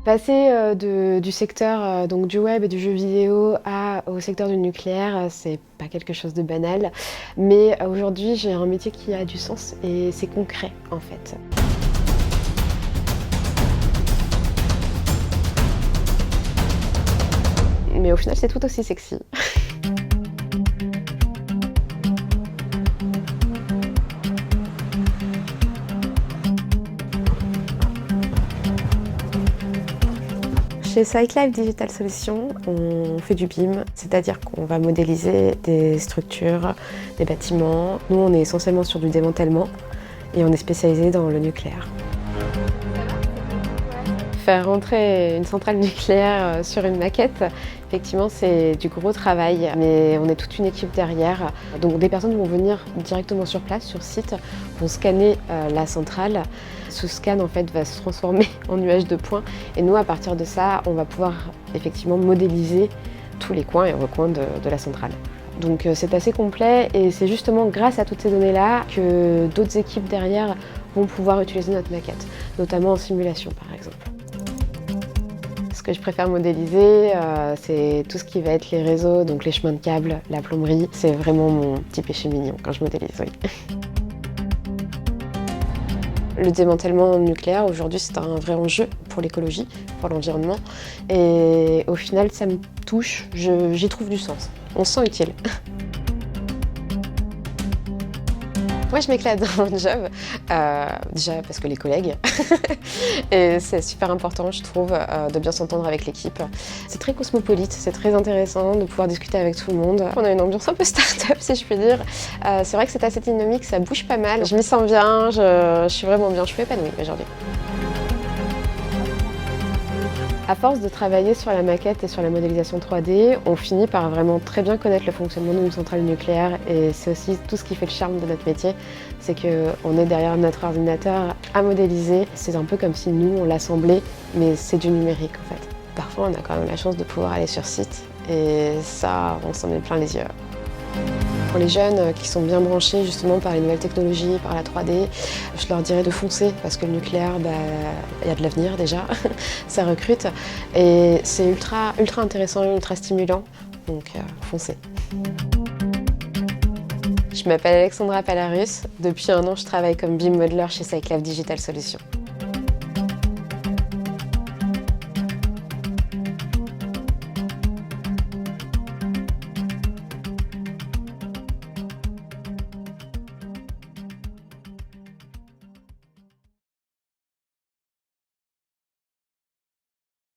Passer du secteur donc du web et du jeu vidéo au secteur du nucléaire, c'est pas quelque chose de banal. Mais aujourd'hui, j'ai un métier qui a du sens et c'est concret en fait. Mais au final, c'est tout aussi sexy. Chez SiteLife Digital Solutions, on fait du BIM, c'est-à-dire qu'on va modéliser des structures, des bâtiments. Nous, on est essentiellement sur du démantèlement et on est spécialisé dans le nucléaire. Faire rentrer une centrale nucléaire sur une maquette, effectivement, c'est du gros travail, mais on est toute une équipe derrière. Donc des personnes vont venir directement sur place, sur site, vont scanner la centrale. Ce scan en fait va se transformer en nuage de points et nous, à partir de ça, on va pouvoir effectivement modéliser tous les coins et recoins de la centrale. Donc c'est assez complet et c'est justement grâce à toutes ces données-là que d'autres équipes derrière vont pouvoir utiliser notre maquette, notamment en simulation par exemple. Ce que je préfère modéliser, c'est tout ce qui va être les réseaux, donc les chemins de câbles, la plomberie. C'est vraiment mon petit péché mignon quand je modélise, oui. Le démantèlement nucléaire, aujourd'hui, c'est un vrai enjeu pour l'écologie, pour l'environnement. Et au final, ça me touche, j'y trouve du sens. On se sent utile. Moi, je m'éclate dans mon job, déjà parce que les collègues, et c'est super important, je trouve, de bien s'entendre avec l'équipe. C'est très cosmopolite, c'est très intéressant de pouvoir discuter avec tout le monde. On a une ambiance un peu start-up, si je puis dire. C'est vrai que c'est assez dynamique, ça bouge pas mal. Je m'y sens bien, je suis vraiment bien, je suis épanouie aujourd'hui. À force de travailler sur la maquette et sur la modélisation 3D, on finit par vraiment très bien connaître le fonctionnement d'une centrale nucléaire et c'est aussi tout ce qui fait le charme de notre métier, c'est qu'on est derrière notre ordinateur à modéliser. C'est un peu comme si nous, on l'assemblait, mais c'est du numérique en fait. Parfois, on a quand même la chance de pouvoir aller sur site et ça, on s'en met plein les yeux. Pour les jeunes qui sont bien branchés justement par les nouvelles technologies, par la 3D, je leur dirais de foncer parce que le nucléaire, il y a de l'avenir déjà, ça recrute et c'est ultra intéressant, ultra stimulant, donc foncez. Je m'appelle Alexandra Palarus, depuis 1 an je travaille comme BIM modeler chez SiteLife Digital Solutions.